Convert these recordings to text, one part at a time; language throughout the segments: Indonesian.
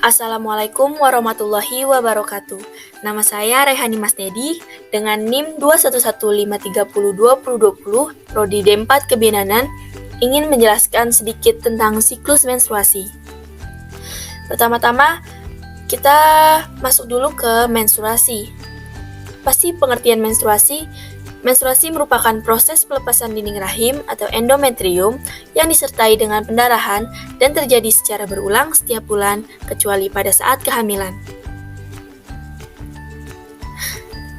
Assalamualaikum warahmatullahi wabarakatuh. Nama saya Rehani Masnedi dengan NIM 21153202020 Prodi D4 Kebidanan ingin menjelaskan sedikit tentang siklus menstruasi. Pertama-tama, kita masuk dulu ke menstruasi. Pasti pengertian menstruasi. Menstruasi merupakan proses pelepasan dinding rahim atau endometrium yang disertai dengan pendarahan dan terjadi secara berulang setiap bulan kecuali pada saat kehamilan.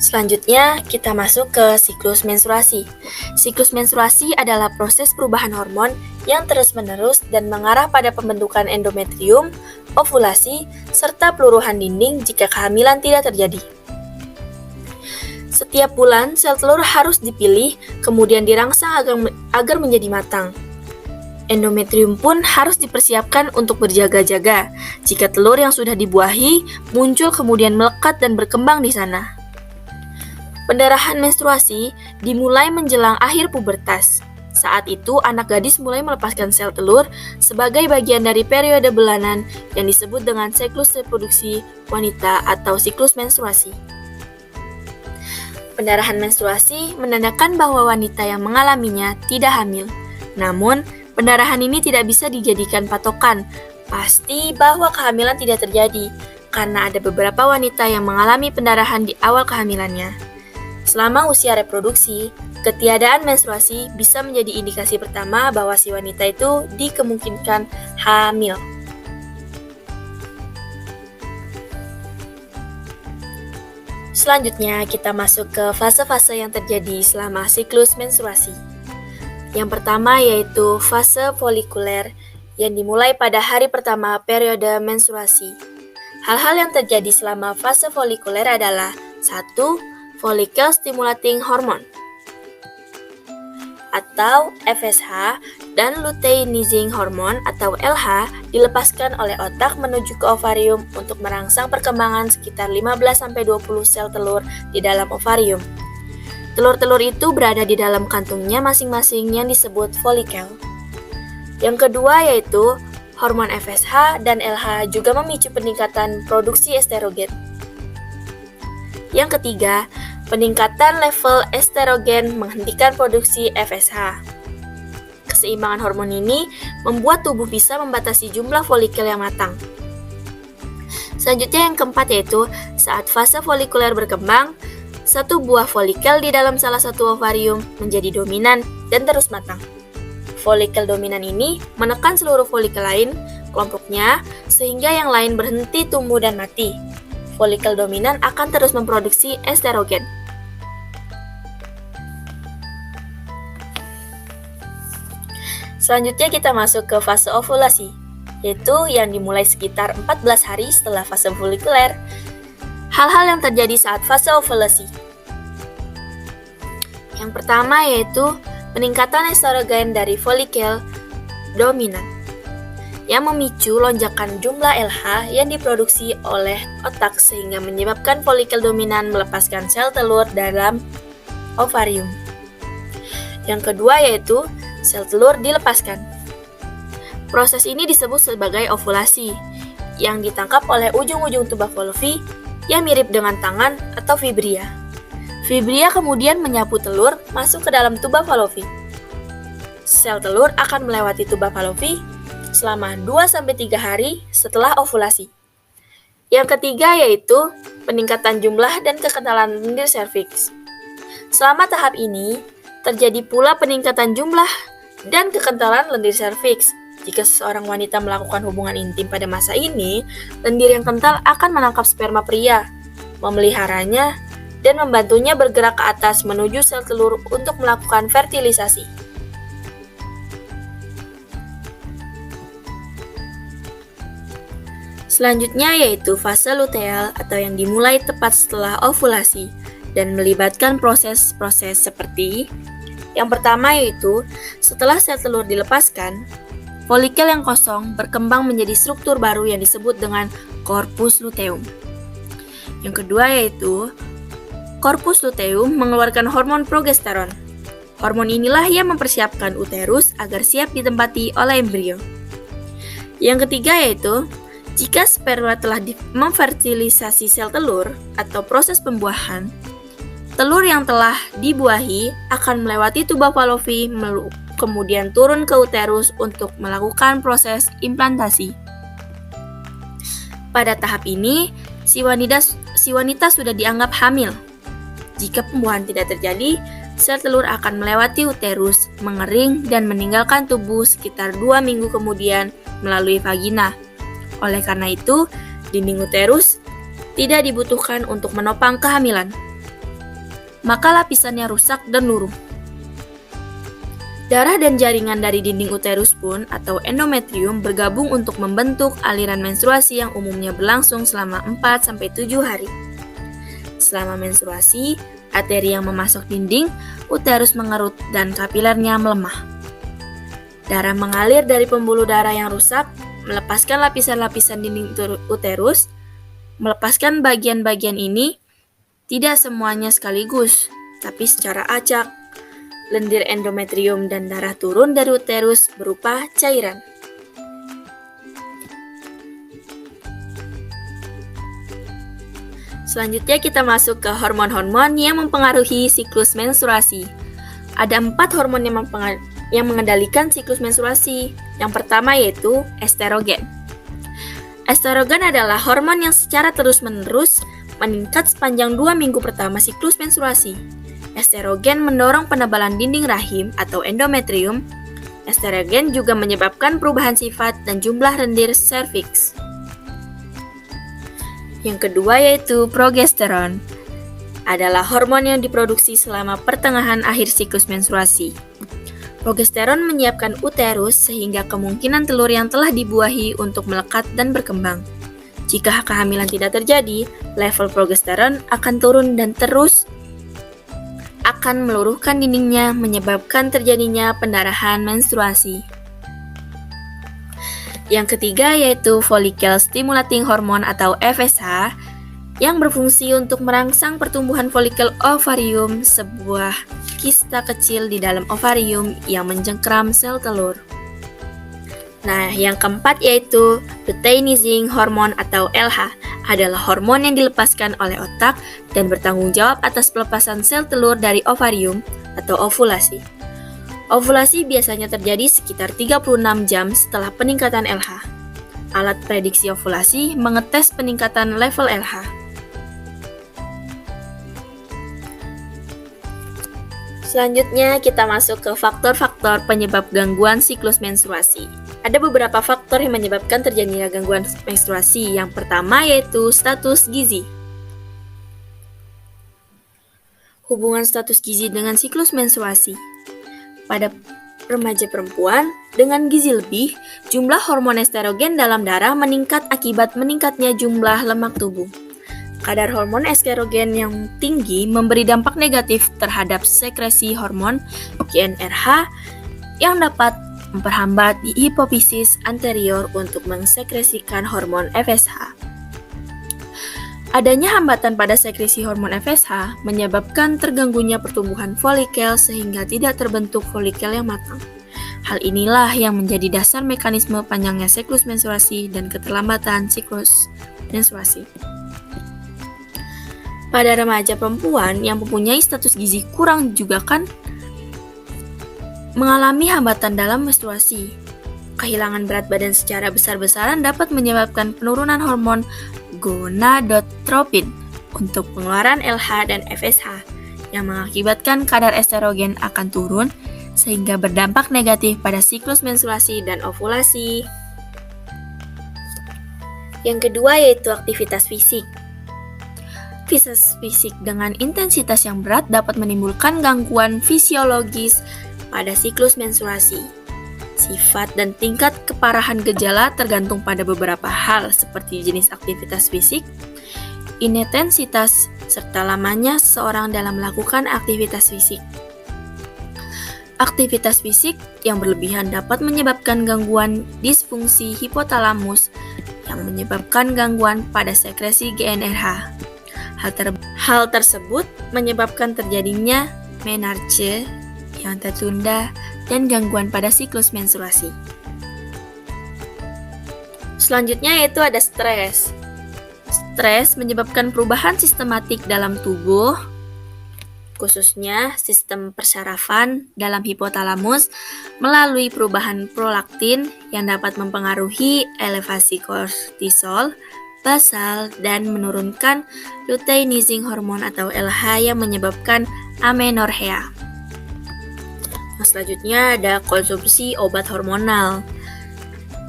Selanjutnya, kita masuk ke siklus menstruasi. Siklus menstruasi adalah proses perubahan hormon yang terus-menerus dan mengarah pada pembentukan endometrium, ovulasi, serta peluruhan dinding jika kehamilan tidak terjadi. Setiap bulan, sel telur harus dipilih, kemudian dirangsang agar menjadi matang. Endometrium pun harus dipersiapkan untuk berjaga-jaga jika telur yang sudah dibuahi muncul kemudian melekat dan berkembang di sana. Pendarahan menstruasi dimulai menjelang akhir pubertas. Saat itu, anak gadis mulai melepaskan sel telur sebagai bagian dari periode bulanan yang disebut dengan siklus reproduksi wanita atau siklus menstruasi. Pendarahan menstruasi menandakan bahwa wanita yang mengalaminya tidak hamil. Namun, pendarahan ini tidak bisa dijadikan patokan pasti bahwa kehamilan tidak terjadi, karena ada beberapa wanita yang mengalami pendarahan di awal kehamilannya. Selama usia reproduksi, ketiadaan menstruasi bisa menjadi indikasi pertama bahwa si wanita itu dikemungkinkan hamil. Selanjutnya, kita masuk ke fase-fase yang terjadi selama siklus menstruasi. Yang pertama yaitu fase folikuler yang dimulai pada hari pertama periode menstruasi. Hal-hal yang terjadi selama fase folikuler adalah 1. Follicle Stimulating Hormone atau FSH dan Luteinizing Hormone atau LH dilepaskan oleh otak menuju ke ovarium untuk merangsang perkembangan sekitar 15-20 sel telur di dalam ovarium. Telur-telur itu berada di dalam kantungnya masing-masing yang disebut folikel. Yang kedua yaitu hormon FSH dan LH juga memicu peningkatan produksi estrogen. Yang ketiga, peningkatan level estrogen menghentikan produksi FSH. Keseimbangan hormon ini membuat tubuh bisa membatasi jumlah folikel yang matang. Selanjutnya yang keempat yaitu saat fase folikuler berkembang, satu buah folikel di dalam salah satu ovarium menjadi dominan dan terus matang. Folikel dominan ini menekan seluruh folikel lain kelompoknya sehingga yang lain berhenti tumbuh dan mati. Folikel dominan akan terus memproduksi estrogen. Selanjutnya kita masuk ke fase ovulasi, yaitu yang dimulai sekitar 14 hari setelah fase folikuler. Hal-hal yang terjadi saat fase ovulasi. Yang pertama yaitu peningkatan estrogen dari folikel dominan yang memicu lonjakan jumlah LH yang diproduksi oleh otak sehingga menyebabkan folikel dominan melepaskan sel telur dalam ovarium. Yang kedua yaitu sel telur dilepaskan. Proses ini disebut sebagai ovulasi yang ditangkap oleh ujung-ujung tuba Fallopi yang mirip dengan tangan atau fibria. Fibria kemudian menyapu telur masuk ke dalam tuba Fallopi. Sel telur akan melewati tuba Fallopi selama 2-3 hari setelah ovulasi. Yang ketiga yaitu peningkatan jumlah dan kekentalan lendir serviks. Selama tahap ini, terjadi pula peningkatan jumlah dan kekentalan lendir serviks. Jika seseorang wanita melakukan hubungan intim pada masa ini, lendir yang kental akan menangkap sperma pria, memeliharanya, dan membantunya bergerak ke atas menuju sel telur untuk melakukan fertilisasi. Selanjutnya yaitu fase luteal atau yang dimulai tepat setelah ovulasi dan melibatkan proses-proses seperti yang pertama yaitu setelah sel telur dilepaskan, folikel yang kosong berkembang menjadi struktur baru yang disebut dengan corpus luteum. Yang kedua yaitu corpus luteum mengeluarkan hormon progesteron. Hormon inilah yang mempersiapkan uterus agar siap ditempati oleh embrio. Yang ketiga yaitu Jika sperma telah memfertilisasi sel telur atau proses pembuahan, telur yang telah dibuahi akan melewati tuba Fallopi, kemudian turun ke uterus untuk melakukan proses implantasi. Pada tahap ini, si wanita sudah dianggap hamil. Jika pembuahan tidak terjadi, sel telur akan melewati uterus, mengering, dan meninggalkan tubuh sekitar 2 minggu kemudian melalui vagina. Oleh karena itu, dinding uterus tidak dibutuhkan untuk menopang kehamilan. Maka lapisannya rusak dan luruh. Darah dan jaringan dari dinding uterus pun atau endometrium bergabung untuk membentuk aliran menstruasi yang umumnya berlangsung selama 4-7 hari. Selama menstruasi, arteri yang memasuk dinding uterus mengerut dan kapilernya melemah. Darah mengalir dari pembuluh darah yang rusak, melepaskan lapisan-lapisan dinding uterus. Melepaskan bagian-bagian ini tidak semuanya sekaligus, tapi secara acak. Lendir endometrium dan darah turun dari uterus berupa cairan. Selanjutnya kita masuk ke hormon-hormon yang mempengaruhi siklus menstruasi. Ada 4 hormon yang mengendalikan siklus menstruasi. Yang pertama yaitu estrogen. Estrogen adalah hormon yang secara terus-menerus meningkat sepanjang 2 minggu pertama siklus menstruasi. Estrogen mendorong penebalan dinding rahim atau endometrium. Estrogen juga menyebabkan perubahan sifat dan jumlah lendir serviks. Yang kedua yaitu progesteron. Adalah hormon yang diproduksi selama pertengahan akhir siklus menstruasi. Progesteron menyiapkan uterus sehingga kemungkinan telur yang telah dibuahi untuk melekat dan berkembang. Jika kehamilan tidak terjadi, level progesteron akan turun dan terus akan meluruhkan dindingnya menyebabkan terjadinya pendarahan menstruasi. Yang ketiga yaitu follicle stimulating hormone atau FSH yang berfungsi untuk merangsang pertumbuhan folikel ovarium, sebuah kista kecil di dalam ovarium yang mencengkram sel telur. Nah, yang keempat yaitu luteinizing hormone atau LH adalah hormon yang dilepaskan oleh otak dan bertanggung jawab atas pelepasan sel telur dari ovarium atau ovulasi. Ovulasi biasanya terjadi sekitar 36 jam setelah peningkatan LH. Alat prediksi ovulasi mengetes peningkatan level LH. Selanjutnya kita masuk ke faktor-faktor penyebab gangguan siklus menstruasi. Ada beberapa faktor yang menyebabkan terjadinya gangguan menstruasi. Yang pertama yaitu status gizi. Hubungan status gizi dengan siklus menstruasi. Pada remaja perempuan dengan gizi lebih, jumlah hormon estrogen dalam darah meningkat akibat meningkatnya jumlah lemak tubuh. Kadar hormon estrogen yang tinggi memberi dampak negatif terhadap sekresi hormon GnRH yang dapat memperhambat hipofisis anterior untuk mensekresikan hormon FSH. Adanya hambatan pada sekresi hormon FSH menyebabkan terganggunya pertumbuhan folikel sehingga tidak terbentuk folikel yang matang. Hal inilah yang menjadi dasar mekanisme panjangnya siklus menstruasi dan keterlambatan siklus menstruasi. Pada remaja perempuan yang mempunyai status gizi kurang juga kan mengalami hambatan dalam menstruasi. Kehilangan berat badan secara besar-besaran dapat menyebabkan penurunan hormon gonadotropin untuk pengeluaran LH dan FSH yang mengakibatkan kadar estrogen akan turun sehingga berdampak negatif pada siklus menstruasi dan ovulasi. Yang kedua yaitu aktivitas fisik. Aktivitas fisik dengan intensitas yang berat dapat menimbulkan gangguan fisiologis pada siklus menstruasi. Sifat dan tingkat keparahan gejala tergantung pada beberapa hal seperti jenis aktivitas fisik, intensitas, serta lamanya seseorang dalam melakukan aktivitas fisik. Aktivitas fisik yang berlebihan dapat menyebabkan gangguan disfungsi hipotalamus yang menyebabkan gangguan pada sekresi GnRH. Hal tersebut menyebabkan terjadinya menarche yang tertunda dan gangguan pada siklus menstruasi. Selanjutnya yaitu ada stres. Stres menyebabkan perubahan sistematik dalam tubuh, khususnya sistem persarafan dalam hipotalamus melalui perubahan prolaktin yang dapat mempengaruhi elevasi kortisol basal dan menurunkan luteinizing hormon atau LH yang menyebabkan amenorrhea. Selanjutnya ada konsumsi obat hormonal.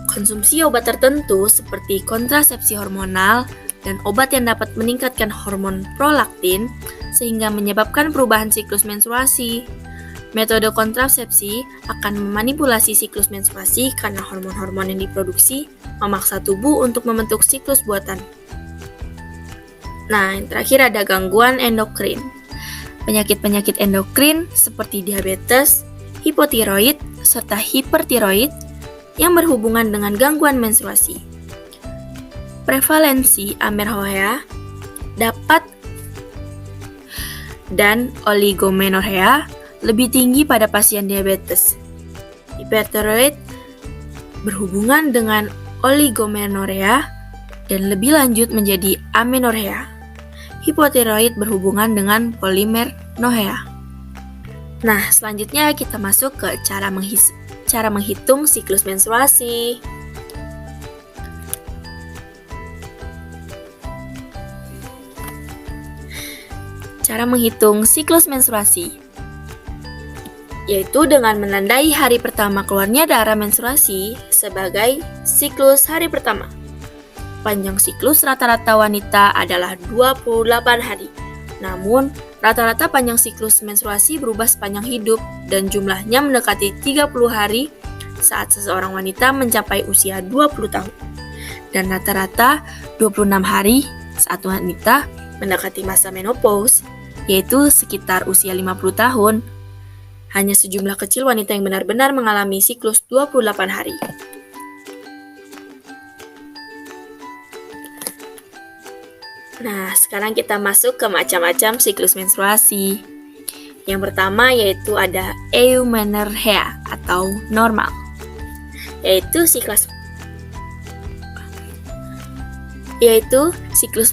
Konsumsi obat tertentu seperti kontrasepsi hormonal dan obat yang dapat meningkatkan hormon prolaktin sehingga menyebabkan perubahan siklus menstruasi. Metode kontrasepsi akan memanipulasi siklus menstruasi karena hormon-hormon yang diproduksi memaksa tubuh untuk membentuk siklus buatan. Nah, yang terakhir ada gangguan endokrin. Penyakit-penyakit endokrin seperti diabetes, hipotiroid, serta hipertiroid yang berhubungan dengan gangguan menstruasi. Prevalensi amenorrhea dan oligomenorrhea lebih tinggi pada pasien diabetes. Hipertiroid berhubungan dengan oligomenorrhea dan lebih lanjut menjadi amenorrhea. Hipotiroid berhubungan dengan polimenorrhea. Nah, selanjutnya kita masuk ke cara menghitung siklus menstruasi. Cara menghitung siklus menstruasi yaitu dengan menandai hari pertama keluarnya darah menstruasi sebagai siklus hari pertama. Panjang siklus rata-rata wanita adalah 28 hari. Namun, rata-rata panjang siklus menstruasi berubah sepanjang hidup dan jumlahnya mendekati 30 hari saat seseorang wanita mencapai usia 20 tahun. Dan rata-rata 26 hari saat wanita mendekati masa menopause, yaitu sekitar usia 50 tahun. Hanya sejumlah kecil wanita yang benar-benar mengalami siklus 28 hari. Nah, sekarang kita masuk ke macam-macam siklus menstruasi. Yang pertama yaitu ada eumenorrhea atau normal, yaitu siklus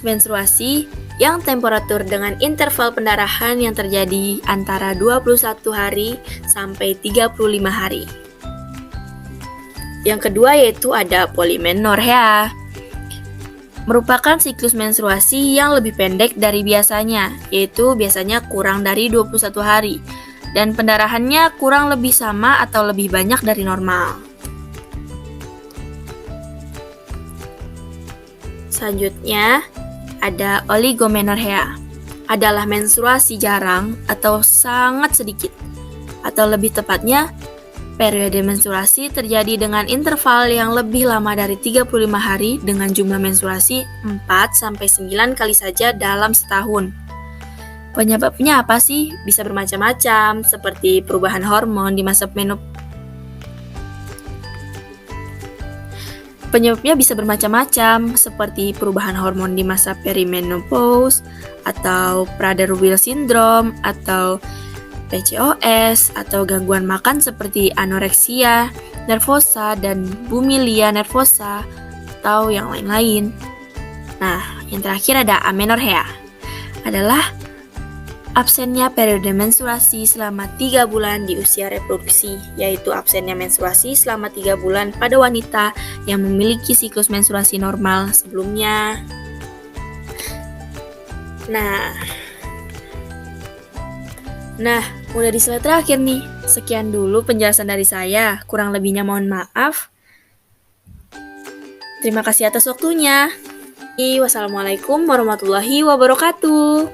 menstruasi yang temperatur dengan interval pendarahan yang terjadi antara 21 hari sampai 35 hari. Yang kedua yaitu ada polimenorrhea, merupakan siklus menstruasi yang lebih pendek dari biasanya, yaitu biasanya kurang dari 21 hari, dan pendarahannya kurang lebih sama atau lebih banyak dari normal. Selanjutnya, ada oligomenorrhea, adalah menstruasi jarang atau sangat sedikit, atau lebih tepatnya, periode menstruasi terjadi dengan interval yang lebih lama dari 35 hari dengan jumlah menstruasi 4-9 kali saja dalam setahun. Penyebabnya apa sih? Bisa bermacam-macam, seperti perubahan hormon di masa menopause. Penyebabnya bisa bermacam-macam, seperti perubahan hormon di masa perimenopause, atau Prader-Willi syndrome, atau PCOS, atau gangguan makan seperti anoreksia nervosa dan bumilia nervosa, atau yang lain-lain. Nah, yang terakhir ada amenorrhea, adalah absennya periode menstruasi selama 3 bulan di usia reproduksi, yaitu absennya menstruasi selama 3 bulan pada wanita yang memiliki siklus menstruasi normal sebelumnya. Nah, udah di slide terakhir nih. Sekian dulu penjelasan dari saya, kurang lebihnya mohon maaf. Terima kasih atas waktunya. Wassalamualaikum warahmatullahi wabarakatuh.